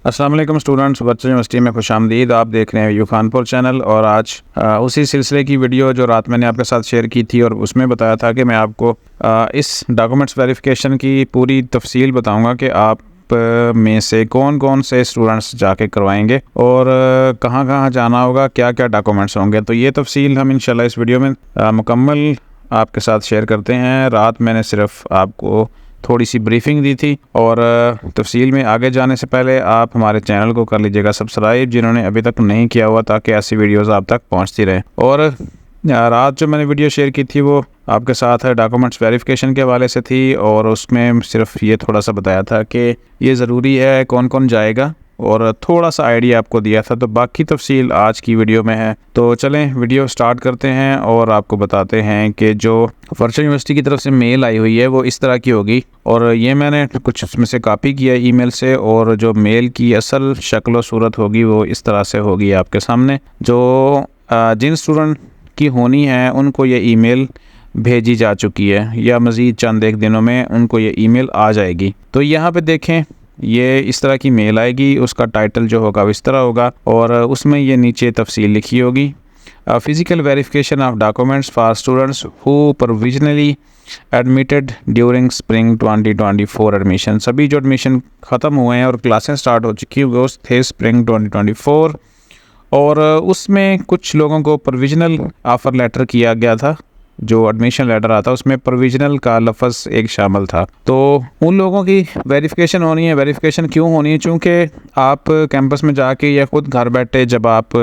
अस्सलाम वालेकुम students, virtual university में खुशामदीद। आप देख रहे हैं यू खानपुर चैनल और आज उसी सिलसिले की वीडियो जो रात मैंने आपके साथ शेयर की थी और उसमें बताया था कि मैं आपको इस डॉक्यूमेंट्स वेरिफिकेशन की पूरी तफसील बताऊंगा कि आप में से कौन कौन से स्टूडेंट्स जाके करवाएंगे और कहाँ कहाँ जाना होगा, क्या क्या डॉक्यूमेंट्स होंगे। तो ये तफसील हम इंशाल्लाह इस वीडियो में मुकम्मल आपके साथ शेयर करते हैं। रात मैंने सिर्फ आपको थोड़ी सी ब्रीफिंग दी थी और तफसील में आगे जाने से पहले आप हमारे चैनल को कर लीजिएगा सब्सक्राइब, जिन्होंने अभी तक नहीं किया हुआ, ताकि ऐसी वीडियोस आप तक पहुंचती रहे। और रात जो मैंने वीडियो शेयर की थी वो आपके साथ डॉक्यूमेंट्स वेरिफिकेशन के हवाले से थी और उसमें सिर्फ ये थोड़ा सा बताया था कि ये ज़रूरी है, कौन कौन जाएगा, और थोड़ा सा आइडिया आपको दिया था। तो बाकी तफसील आज की वीडियो में है। तो चलें वीडियो स्टार्ट करते हैं और आपको बताते हैं कि जो वर्चुअल यूनिवर्सिटी की तरफ से मेल आई हुई है वो इस तरह की होगी और ये मैंने कुछ उसमें से कॉपी किया ईमेल से, और जो मेल की असल शक्ल व सूरत होगी वो इस तरह से होगी आपके सामने। जो जिन स्टूडेंट की होनी है उनको ये ईमेल भेजी जा चुकी है या मज़ीद चंद एक दिनों में उनको ये ईमेल आ जाएगी। तो यहाँ पे देखें, ये इस तरह की मेल आएगी, उसका टाइटल जो होगा वो इस तरह होगा और उसमें ये नीचे तफसील लिखी होगी। Physical verification of documents for students who provisionally admitted during spring 2024 admission. सभी जो एडमिशन ख़त्म हुए हैं और क्लासें स्टार्ट हो चुकी वो थे स्प्रिंग 2024, और उसमें कुछ लोगों को प्रोविजनल ऑफ़र लेटर किया गया था। जो एडमिशन लेटर आता उसमें प्रोविजनल का लफ्ज़ एक शामिल था। तो उन लोगों की वेरिफिकेशन होनी है। वेरिफिकेशन क्यों होनी है? चूँकि आप कैंपस में जाके या ख़ुद घर बैठे जब आप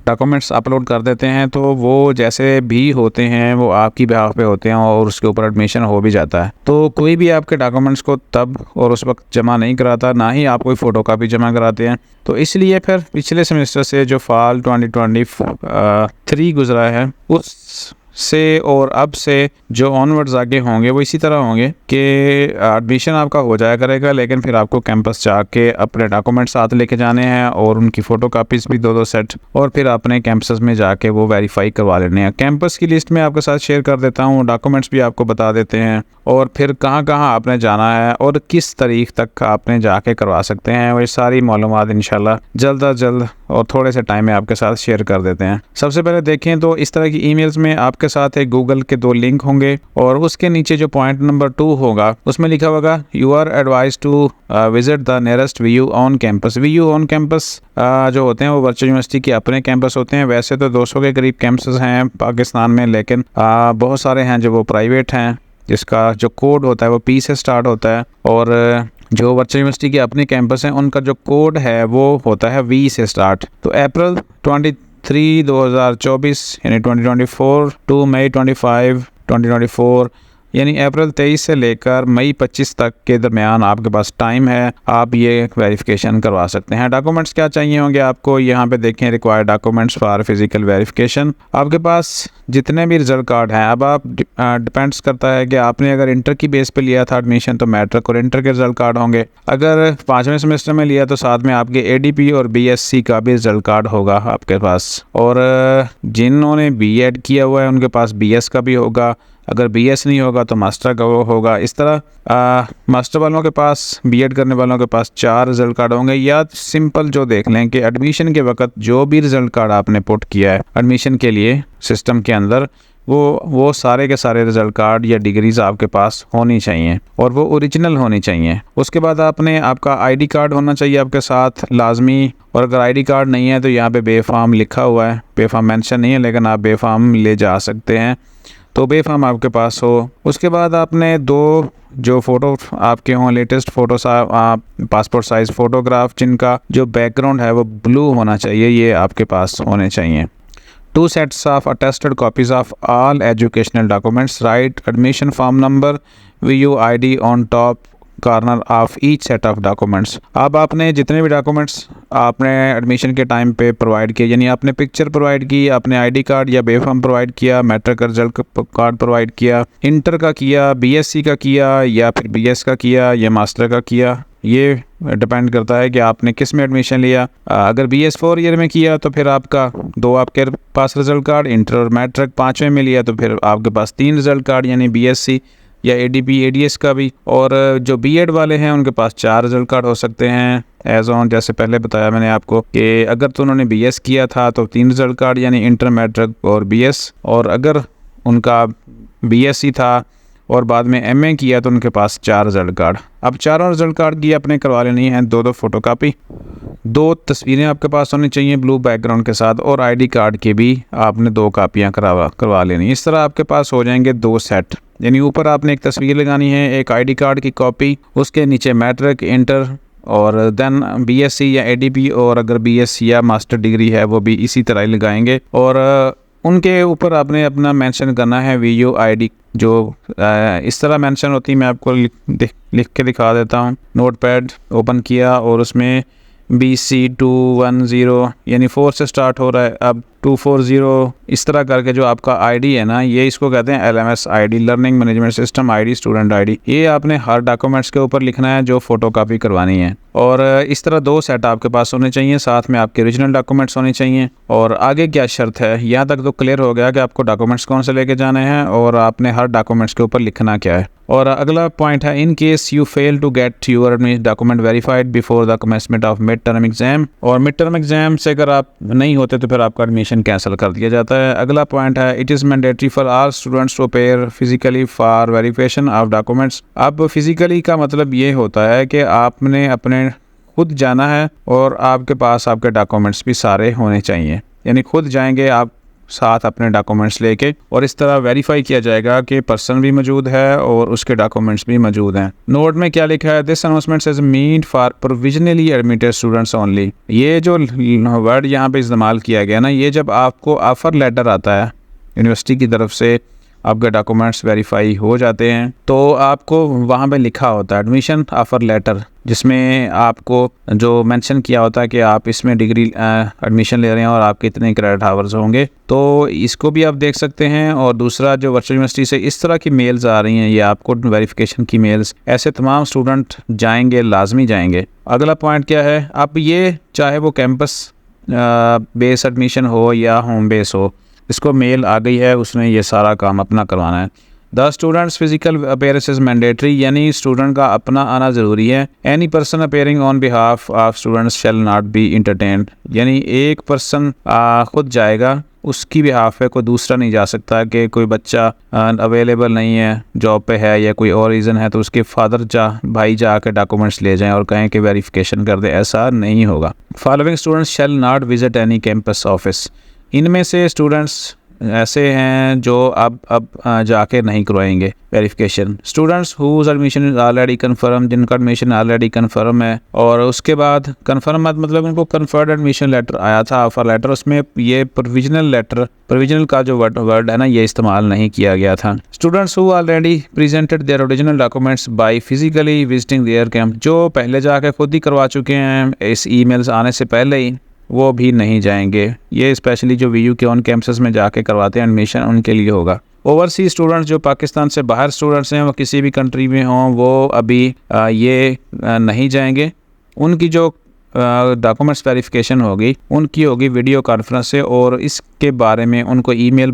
डॉक्यूमेंट्स अपलोड कर देते हैं तो वो जैसे भी होते हैं वो आपकी बिहाफ पे होते हैं और उसके ऊपर एडमिशन हो भी जाता है। तो कोई भी आपके डॉक्यूमेंट्स को तब और उस वक्त जमा नहीं कराता, ना ही आप कोई फ़ोटोकॉपी जमा कराते हैं। तो इसलिए फिर पिछले सेमेस्टर से जो फाल 2023 गुजरा है उस से और अब से जो ऑनवर्ड्स आगे होंगे वो इसी तरह होंगे कि एडमिशन आपका हो जाया करेगा, लेकिन फिर आपको कैंपस जाके अपने डॉक्यूमेंट्स साथ लेके जाने हैं और उनकी फ़ोटो कापीज़ भी 2-2 सेट, और फिर अपने कैंपस में जाके वो वेरीफाई करवा लेने हैं। कैंपस की लिस्ट में आपके साथ शेयर कर देता हूँ, डॉक्यूमेंट्स भी आपको बता देते हैं और फिर कहाँ कहाँ आपने जाना है और किस तारीख तक आपने जाके करवा सकते हैं। वो सारी मालूमात इंशाल्लाह जल्द अज जल्द और थोड़े से टाइम में आपके साथ शेयर कर देते हैं। सबसे पहले देखें तो इस तरह की ईमेल्स में आपके साथ एक गूगल के 2 लिंक होंगे और उसके नीचे जो पॉइंट नंबर 2 होगा उसमें लिखा होगा you are advise to visit the nearest VU on campus. VU on campus जो होते हैं वो वर्चुअल यूनिवर्सिटी के अपने कैंपस होते हैं। वैसे तो 200 के करीब कैंपस हैं पाकिस्तान में, लेकिन बहुत सारे हैं जो वो प्राइवेट हैं, जिसका जो कोड होता है वो P से स्टार्ट होता है, और जो वर्चुअल यूनिवर्सिटी के अपने कैंपस हैं उनका जो कोड है वो होता है V से स्टार्ट। तो अप्रैल 23 2024 यानी 2024 टू मई 25 2024 यानी अप्रैल 23 से लेकर मई 25 तक के दरमियान आपके पास टाइम है, आप ये वेरिफिकेशन करवा सकते हैं। डॉक्यूमेंट्स क्या चाहिए होंगे आपको, यहाँ पे देखें required documents for physical verification. आपके पास जितने भी रिजल्ट कार्ड हैं, अब आप डिपेंड्स करता है कि आपने अगर इंटर की बेस पे लिया था एडमिशन तो मैट्रिक और इंटर के रिजल्ट कार्ड होंगे। अगर 5वें सेमेस्टर में लिया तो साथ में आपके ADP और BSc का भी रिजल्ट कार्ड होगा आपके पास, और जिन्होंने BEd किया हुआ है उनके पास BS का भी होगा, अगर BS नहीं होगा तो मास्टर का वो होगा। इस तरह मास्टर वालों के पास, BEd करने वालों के पास 4 रिजल्ट कार्ड होंगे, या सिंपल जो देख लें कि एडमिशन के वक्त जो भी रिजल्ट कार्ड आपने पुट किया है एडमिशन के लिए सिस्टम के अंदर वो सारे के सारे रिजल्ट कार्ड या डिग्रीज आपके पास होनी चाहिए और वो ओरिजिनल होनी चाहिए। उसके बाद आपका ID कार्ड होना चाहिए आपके साथ लाजमी, और अगर ID कार्ड नहीं है तो यहाँ पे बेफाम लिखा हुआ है, बेफाम मेंशन नहीं है लेकिन आप बेफाम ले जा सकते हैं, तो बेफाम आपके पास हो। उसके बाद आपने 2 जो फ़ोटो आपके हों लेटेस्ट फ़ोटो आप पासपोर्ट साइज़ फ़ोटोग्राफ जिनका जो बैकग्राउंड है वो ब्लू होना चाहिए, ये आपके पास होने चाहिए। 2 sets of attested copies of all educational documents. Write admission form number, VU ID on top corner of each set of documents. अब आपने जितने भी डॉक्यूमेंट्स आपने एडमिशन के टाइम पे प्रोवाइड किए, यानी आपने पिक्चर प्रोवाइड की, आपने आईडी कार्ड या बेफाम प्रोवाइड किया, मैट्रिक का रिजल्ट कार्ड प्रोवाइड किया, इंटर का किया, बीएससी का किया या फिर बीएस का किया या मास्टर का किया, ये डिपेंड करता है कि आपने किस में एडमिशन लिया। अगर BS 4 ईयर में किया तो फिर आपका 2 आपके पास रिजल्ट कार्ड, इंटर और मैट्रिक 5वें में लिया तो फिर आपके पास 3 रिजल्ट कार्ड यानी BSc या ADP ADS का भी। और जो B.Ed वाले हैं उनके पास 4 रिजल्ट कार्ड हो सकते हैं एज ऑन, जैसे पहले बताया मैंने आपको कि अगर तो उन्होंने BS किया था तो 3 रिजल्ट कार्ड यानी इंटर, मैट्रिक और BS, और अगर उनका BSc था और बाद में MA किया तो उनके पास 4 रिजल्ट कार्ड। अब चारों रिजल्ट कार्ड की आपने करवा लेनी है 2-2 फोटोकॉपी, 2 तस्वीरें आपके पास होनी चाहिए ब्लू बैकग्राउंड के साथ, और ID कार्ड की भी आपने 2 कापियाँ करवा लेनी। इस तरह आपके पास हो जाएंगे 2 सेट, यानी ऊपर आपने एक तस्वीर लगानी है, एक ID कार्ड की कॉपी, उसके नीचे मैट्रिक, इंटर और देन BSc या ADP, और अगर BSc या मास्टर डिग्री है वो भी इसी तरह ही लगाएंगे। और उनके ऊपर आपने अपना मेंशन करना है VU ID, जो इस तरह मेंशन होती है। मैं आपको लिख के दिखा देता हूँ। नोटपैड ओपन किया और उसमें BC210 यानी 4 से स्टार्ट हो रहा है, अब 240 इस तरह करके जो आपका ID है ना, ये इसको कहते हैं LMS ID, learning management system ID, student ID। ये आपने हर डॉक्यूमेंट्स के ऊपर लिखना है जो फोटोकॉपी करवानी है। और इस तरह 2 सेट आपके पास होने चाहिए, साथ में आपके ओरिजिनल डॉक्यूमेंट्स होने चाहिए। और आगे क्या शर्त है, यहाँ तक तो क्लियर हो गया कि आपको डॉक्यूमेंट्स कौन से लेके जाने हैं और आपने हर डॉक्यूमेंट्स के ऊपर लिखना क्या है। और अगला पॉइंट है, in case you fail to get your document verified before the commencement of mid term exam, और मिड टर्म एग्जाम से अगर आप नहीं होते तो फिर आपका एडमिशन कैंसिल कर दिया जाता है। अगला पॉइंट है, it is mandatory for all students to appear physically for verification of documents. अब फिजिकली का मतलब ये होता है कि आपने अपने खुद जाना है और आपके पास आपके डॉक्यूमेंट्स भी सारे होने चाहिए, यानी खुद जाएंगे आप साथ अपने डॉक्यूमेंट्स लेके, और इस तरह वेरीफाई किया जाएगा कि पर्सन भी मौजूद है और उसके डॉक्यूमेंट्स भी मौजूद हैं। नोट में क्या लिखा है, this announcement is meant for provisionally admitted students only. ये जो वर्ड यहाँ पे इस्तेमाल किया गया ना, ये जब आपको ऑफर लेटर आता है यूनिवर्सिटी की तरफ से, आपके डॉक्यूमेंट्स वेरीफाई हो जाते हैं, तो आपको वहाँ पे लिखा होता है एडमिशन ऑफर लेटर, जिसमें आपको जो मेंशन किया होता है कि आप इसमें डिग्री एडमिशन ले रहे हैं और आपके इतने क्रेडिट आवर्स होंगे। तो इसको भी आप देख सकते हैं। और दूसरा, जो वर्चुअल यूनिवर्सिटी से इस तरह की मेल्स आ रही हैं, ये आपको वेरिफिकेशन की मेल्स, ऐसे तमाम स्टूडेंट जाएंगे, लाजमी जाएंगे। अगला पॉइंट क्या है, अब ये चाहे वो कैंपस बेस एडमिशन हो या होम बेस हो, इसको मेल आ गई है, उसने ये सारा काम अपना करवाना है। The students physical appearance is mandatory, यानी स्टूडेंट का अपना आना ज़रूरी है। Any person appearing on behalf of students shall not be entertained, यानी एक पर्सन खुद जाएगा, उसकी बिहाफ पे कोई दूसरा नहीं जा सकता कि कोई बच्चा अवेलेबल नहीं है, जॉब पे है या कोई और रीज़न है तो उसके भाई जा के डॉक्यूमेंट्स ले जाएं और कहें कि वेरिफिकेशन कर दे, ऐसा नहीं होगा। Following students shall not visit any campus office, इनमें से स्टूडेंट्स ऐसे हैं जो अब जाके नहीं करवाएंगे verification. Students whose admission is already confirm, जिनका एडमिशन ऑलरेडी कन्फर्म है, और उसके बाद कन्फर्म मतलब उनको कन्फर्ड एडमिशन लेटर आया था, ऑफर लेटर, उसमें ये प्रोविजनल का जो वर्ड है ना, ये इस्तेमाल नहीं किया गया था। Students who already presented their original documents by physically visiting their camp, जो पहले जाके खुद ही करवा चुके हैं इस ईमेल्स आने से पहले ही, वो भी नहीं जाएंगे। ये स्पेशली जो VU के ऑन कैंपस में जाके करवाते हैं एडमिशन, उनके लिए होगा। ओवरसीज स्टूडेंट्स, जो पाकिस्तान से बाहर स्टूडेंट्स हैं, वो किसी भी कंट्री में हों, वो अभी ये नहीं जाएंगे। उनकी जो डॉक्यूमेंट्स वेरिफिकेशन होगी, उनकी होगी वीडियो कॉन्फ्रेंस से, और इसके बारे में उनको ईमेल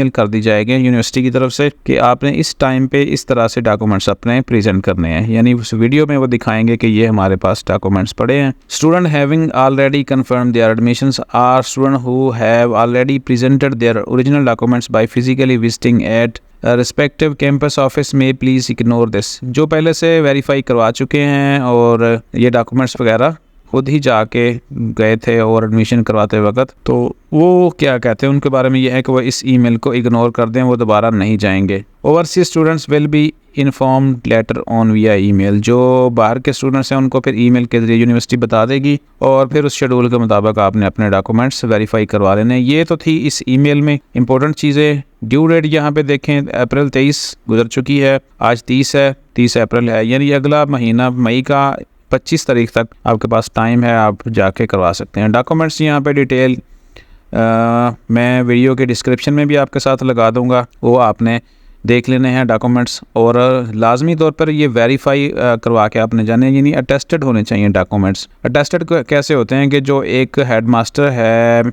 कर दी जाएगी यूनिवर्सिटी की तरफ से कि आपने इस टाइम पे इस तरह से डॉक्यूमेंट्स अपने प्रेजेंट करने हैं, यानी उस वीडियो में वो दिखाएंगे कि ये हमारे पास डॉक्यूमेंट्स पड़े हैं। Student having already confirm their admissions are student who have already presented their original documents by physically visiting at respective campus office में प्लीज़ इग्नोर दिस, जो पहले से वेरीफाई करवा चुके हैं और ये डॉक्यूमेंट्स वगैरह खुद ही जाके गए थे और एडमिशन करवाते वक्त, तो वो क्या कहते हैं उनके बारे में ये है कि वो इस ईमेल को इग्नोर कर दें, वो दोबारा नहीं जाएंगे। Overseas students will be informed later on विया ईमेल, जो बाहर के स्टूडेंट्स हैं उनको फिर ईमेल के जरिए यूनिवर्सिटी बता देगी और फिर उस शेड्यूल के मुताबिक आपने अपने डॉक्यूमेंट्स वेरीफाई करवा लेने। ये तो थी इस ईमेल में इंपॉर्टेंट चीज़ें। ड्यू डेट यहाँ पे देखें, अप्रैल 23 गुजर चुकी है, आज 30 है, 30 अप्रैल है, यानी अगला महीना मई का 25 तारीख तक आपके पास टाइम है, आप जाके करवा सकते हैं। डॉक्यूमेंट्स यहाँ पे डिटेल मैं वीडियो के डिस्क्रिप्शन में भी आपके साथ लगा दूंगा, वो आपने देख लेने हैं डॉक्यूमेंट्स, और लाजमी तौर पर ये वेरीफाई करवा के आपने जाने, यानी अटेस्टेड होने चाहिए डॉक्यूमेंट्स। अटेस्टेड कैसे होते हैं कि जो एक हेड मास्टर है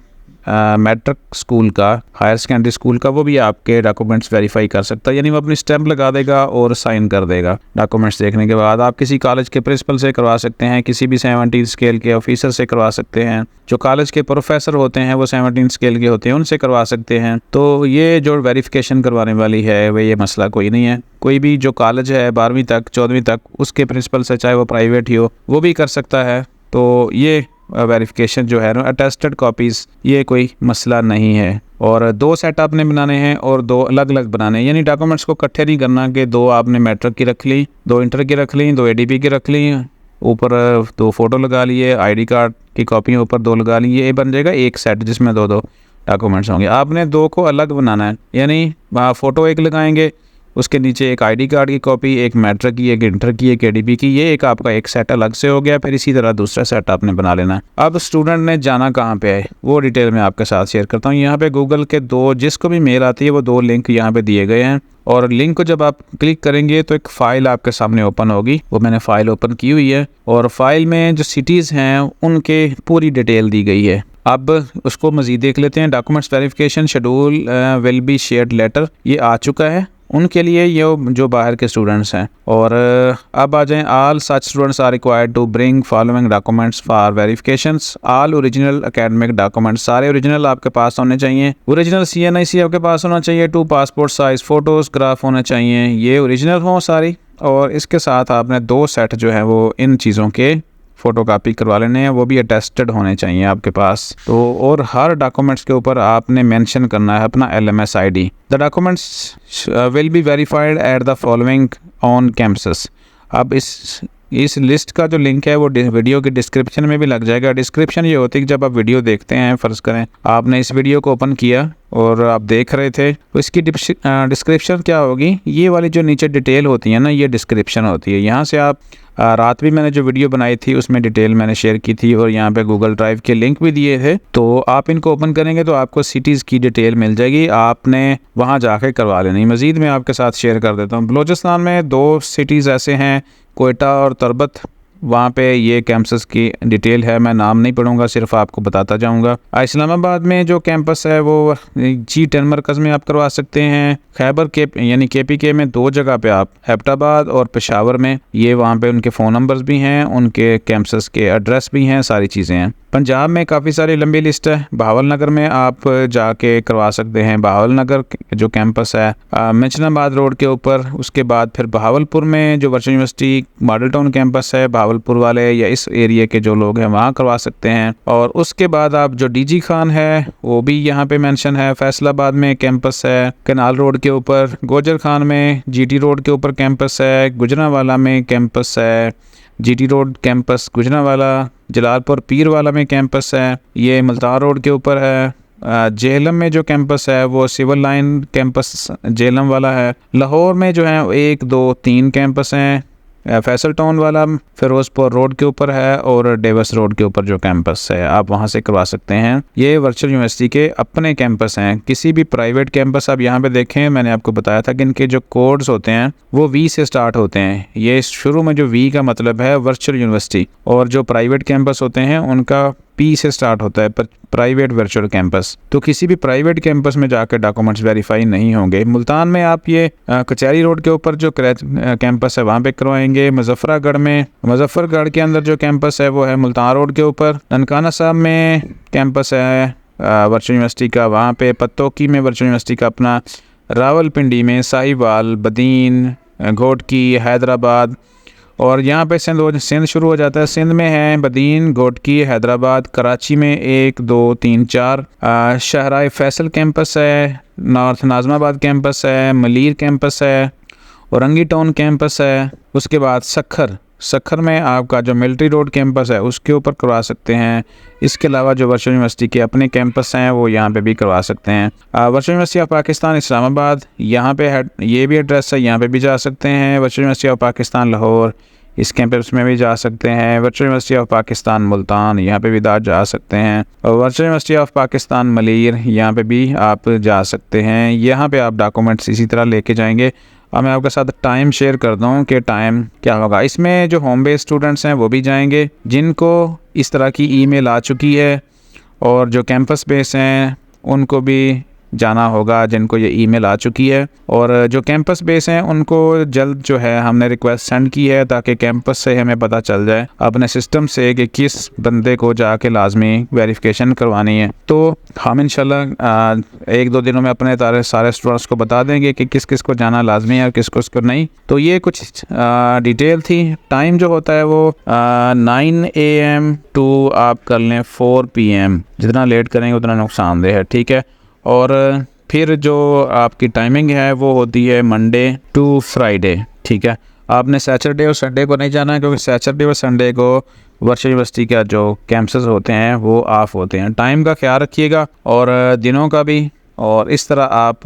मैट्रिक स्कूल का, हायर सेकेंडरी स्कूल का, वो भी आपके डॉक्यूमेंट्स वेरीफाई कर सकता है। यानी वो अपनी स्टैंप लगा देगा और साइन कर देगा डॉक्यूमेंट्स देखने के बाद। आप किसी कॉलेज के प्रिंसिपल से करवा सकते हैं, किसी भी 17 स्केल के ऑफिसर से करवा सकते हैं, जो कॉलेज के प्रोफेसर होते हैं वो 17 स्केल के होते हैं, उनसे करवा सकते हैं। तो ये जो वेरिफिकेशन करवाने वाली है वह ये मसला कोई नहीं है। कोई भी जो कॉलेज है 12वीं तक 14वीं तक, उसके प्रिंसिपल से, चाहे वो प्राइवेट ही हो, वो भी कर सकता है। तो ये वेरिफिकेशन जो है ना, अटेस्टेड कॉपीज़, ये कोई मसला नहीं है। और 2 सेट आपने बनाने हैं और 2 अलग अलग बनाने हैं। यानी डॉक्यूमेंट्स को इकट्ठे नहीं करना कि 2 आपने मैट्रिक की रख ली, 2 इंटर की रख ली, 2 ADP की रख ली, ऊपर 2 फ़ोटो लगा लिए, ID कार्ड की कॉपियाँ ऊपर 2 लगा ली, ये बन जाएगा एक सेट जिसमें 2 डॉक्यूमेंट्स होंगे। आपने 2 को अलग बनाना है। यानी वहाँ फ़ोटो एक लगाएंगे, उसके नीचे एक ID कार्ड की कॉपी, एक मैट्रिक की, एक इंटर की, एक ADP की, ये एक आपका एक सेट अलग से हो गया। फिर इसी तरह दूसरा सेट आपने बना लेना है। अब स्टूडेंट ने जाना कहाँ पे है वो डिटेल में आपके साथ शेयर करता हूँ। यहाँ पे गूगल के 2, जिसको भी मेल आती है वो 2 लिंक यहाँ पे दिए गए हैं, और लिंक को जब आप क्लिक करेंगे तो एक फ़ाइल आपके सामने ओपन होगी। वो मैंने फ़ाइल ओपन की हुई है, और फाइल में जो सिटीज़ हैं उनके पूरी डिटेल दी गई है। अब उसको मज़ीद देख लेते हैं। Documents verification schedule will be shared later, ये आ चुका है उनके लिए, ये जो बाहर के स्टूडेंट्स हैं। और अब आ जाएं, all such students are required to bring following documents for verifications, all original academic documents, सारे ओरिजिनल आपके पास होने चाहिए। ओरिजिनल CNIC आपके पास होना चाहिए, 2 पासपोर्ट साइज़ फ़ोटोज़ ग्राफ होने चाहिए, ये ओरिजिनल हों सारी। और इसके साथ आपने 2 सेट जो है वो इन चीज़ों के फ़ोटोकॉपी करवा लेने हैं, वो भी अटेस्टेड होने चाहिए आपके पास। तो और हर डॉक्यूमेंट्स के ऊपर आपने मेंशन करना है अपना LMS ID। The documents will be verified at the following on campus. अब इस लिस्ट का जो लिंक है वो वीडियो की डिस्क्रिप्शन में भी लग जाएगा। डिस्क्रिप्शन ये होती है कि जब आप वीडियो देखते हैं, फ़र्ज़ करें आपने इस वीडियो को ओपन किया और आप देख रहे थे, तो इसकी डिस्क्रिप्शन क्या होगी, ये वाली जो नीचे डिटेल होती है ना, ये डिस्क्रिप्शन होती है। यहाँ से आप रात भी मैंने जो वीडियो बनाई थी उसमें डिटेल मैंने शेयर की थी, और यहाँ पे गूगल ड्राइव के लिंक भी दिए थे। तो आप इनको ओपन करेंगे तो आपको सिटीज़ की डिटेल मिल जाएगी, आपने वहाँ जाके करवा लेनी। मज़ीद मैं आपके साथ शेयर कर देता हूँ। बलूचिस्तान में 2 सिटीज़ ऐसे हैं, कोयटा और तरबत, वहाँ पे ये कैंपस की डिटेल है। मैं नाम नहीं पढ़ूंगा, सिर्फ आपको बताता जाऊंगा। इस्लामाबाद में जो कैंपस है वो G10 मरकज़ में आप करवा सकते हैं। खैबर के यानी KPK में 2 जगह पे आप, हैबटाबाद और पेशावर में, ये वहाँ पे उनके फ़ोन नंबर्स भी हैं, उनके कैंपस के एड्रेस भी हैं, सारी चीज़ें हैं। पंजाब में काफ़ी सारी लंबी लिस्ट है। बहावल नगर में आप जाके करवा सकते हैं, बहावल नगर जो कैंपस है मिचनाबाद रोड के ऊपर। उसके बाद फिर बहावलपुर में जो virtual university model town campus है, बहावलपुर वाले या इस एरिया के जो लोग हैं वहाँ करवा सकते हैं। और उसके बाद आप जो DG खान है वो भी यहाँ पे मेंशन है। फैसलाबाद में कैंपस है, कनाल रोड के ऊपर। गोजर खान में GT रोड के ऊपर कैंपस है। गुजरांवाला में कैंपस है, GT road campus Gujranwala. Jalalpur Pirwala में कैंपस है, ये मुल्तान रोड के ऊपर है। जेहलम में जो कैंपस है वो सिविल लाइन कैंपस जेहलम वाला है। लाहौर में जो है 1, 2, 3 कैंपस हैं। फैसल टाउन वाला फिरोज़पुर रोड के ऊपर है, और डेवस रोड के ऊपर जो कैंपस है आप वहां से करवा सकते हैं। ये वर्चुअल यूनिवर्सिटी के अपने कैंपस हैं। किसी भी प्राइवेट कैंपस आप यहाँ पे देखें, मैंने आपको बताया था कि इनके जो कोड्स होते हैं वो V से स्टार्ट होते हैं। ये शुरू में जो V का मतलब है वर्चुअल यूनिवर्सिटी, और जो प्राइवेट कैंपस होते हैं उनका P से स्टार्ट होता है, पर प्राइवेट वर्चुअल कैंपस। तो किसी भी प्राइवेट कैंपस में जाकर डॉक्यूमेंट्स वेरीफाई नहीं होंगे। मुल्तान में आप ये कचहरी रोड के ऊपर जो कैंपस है वहाँ पे करवाएंगे। मुजफ्फरगढ़ के अंदर जो कैंपस है वो है मुल्तान रोड के ऊपर। ननकाना साहब में कैंपस है वर्चुअल यूनिवर्सिटी का, वहाँ पे पत्तोकी में वर्चुअल यूनिवर्सिटी का अपना। रावलपिंडी में, साहिवाल, बदीन, घोटकी, हैदराबाद, और यहाँ पे सिंध शुरू हो जाता है। सिंध में है बदीन, घोटकी, हैदराबाद। कराची में 1, 2, 3, 4 शहराय फैसल कैंपस है। नॉर्थ नाज़माबाद कैंपस है। मलीर कैंपस है। औरंगी टाउन कैंपस है। उसके बाद सखर में आपका जो मिलिट्री रोड कैंपस है उसके ऊपर करवा सकते हैं। इसके अलावा जो वर्चुअल यूनिवर्सिटी के अपने कैंपस हैं वो यहाँ पे भी करवा सकते हैं। Virtual university of Pakistan Islamabad, यहाँ पे है, ये भी एड्रेस है, यहाँ पे भी जा सकते हैं। Virtual university of Pakistan Lahore, इस कैंपस में भी जा सकते हैं। Virtual university of Pakistan Multan, यहाँ पे भी जा सकते हैं। और virtual university of Pakistan Malir, यहाँ पे भी आप जा सकते हैं। यहाँ पे आप डॉक्यूमेंट्स इसी तरह लेके जाएंगे। और मैं आपके साथ टाइम शेयर करता हूँ कि टाइम क्या होगा। इसमें जो होम बेस्ड स्टूडेंट्स हैं वो भी जाएंगे, जिनको इस तरह की ईमेल आ चुकी है और जो कैंपस बेस हैं उनको भी जाना होगा, जिनको ये ईमेल आ चुकी है। और जो कैंपस बेस हैं उनको जल्द जो है हमने रिक्वेस्ट सेंड की है, ताकि कैंपस से हमें पता चल जाए अपने सिस्टम से कि किस बंदे को जाके लाजमी वेरिफिकेशन करवानी है। तो हम इंशाल्लाह 1-2 दिनों में अपने सारे स्टूडेंट्स को बता देंगे कि किस किस को जाना लाजमी है और किस किस को नहीं। तो ये कुछ डिटेल थी। टाइम जो होता है वो 9 AM टू आप कर लें 4 PM, जितना लेट करेंगे उतना नुकसानदेह है, ठीक है। और फिर जो आपकी टाइमिंग है वो होती है मंडे टू फ्राइडे, ठीक है। आपने सैटरडे और संडे को नहीं जाना है, क्योंकि सैटरडे और संडे को वर्चुअल यूनिवर्सिटी का जो कैंपसेस होते हैं वो ऑफ होते हैं। टाइम का ख्याल रखिएगा और दिनों का भी, और इस तरह आप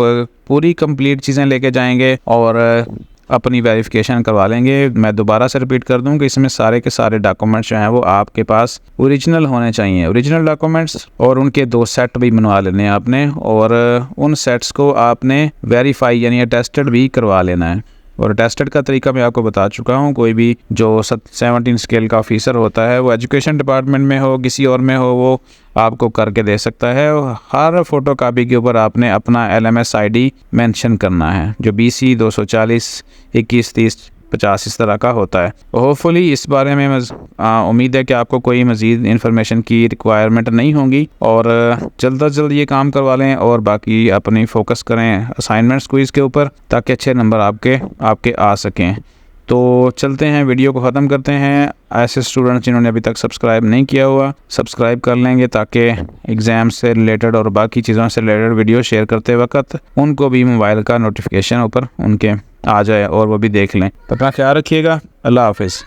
पूरी कंप्लीट चीज़ें लेके जाएंगे और अपनी वेरिफिकेशन करवा लेंगे। मैं दोबारा से रिपीट कर दूं कि इसमें सारे के सारे डॉक्यूमेंट्स जो हैं वो आपके पास ओरिजिनल होने चाहिए, ओरिजिनल डॉक्यूमेंट्स, और उनके 2 सेट भी बनवा लेने हैं आपने, और उन सेट्स को आपने वेरीफाई यानी अटेस्टेड भी करवा लेना है। और अटेस्टेड का तरीका मैं आपको बता चुका हूँ। कोई भी जो 17 स्केल का ऑफिसर होता है, वो एजुकेशन डिपार्टमेंट में हो किसी और में हो, वो आपको करके दे सकता है। हर फोटो कापी के ऊपर आपने अपना LMS ID मेंशन करना है, जो BC 240 21 30 50 इस तरह का होता है। होपफुली इस बारे में उम्मीद है कि आपको कोई मज़ीद इन्फॉर्मेशन की रिक्वायरमेंट नहीं होगी, और जल्द अज जल्द ये काम करवा लें और बाकी अपनी फोकस करें असाइनमेंट्स क्विज़ के ऊपर, ताकि अच्छे नंबर आपके आ सकें। तो चलते हैं, वीडियो को ख़त्म करते हैं। ऐसे स्टूडेंट्स जिन्होंने अभी तक सब्सक्राइब नहीं किया हुआ, सब्सक्राइब कर लेंगे, ताकि एग्ज़ाम से रिलेटेड और बाकी चीज़ों से रिलेटेड वीडियो शेयर करते वक्त उनको भी मोबाइल का नोटिफिकेशन ऊपर उनके आ जाए और वो भी देख लें। तो अपना ख्याल रखिएगा। अल्लाह हाफिज़।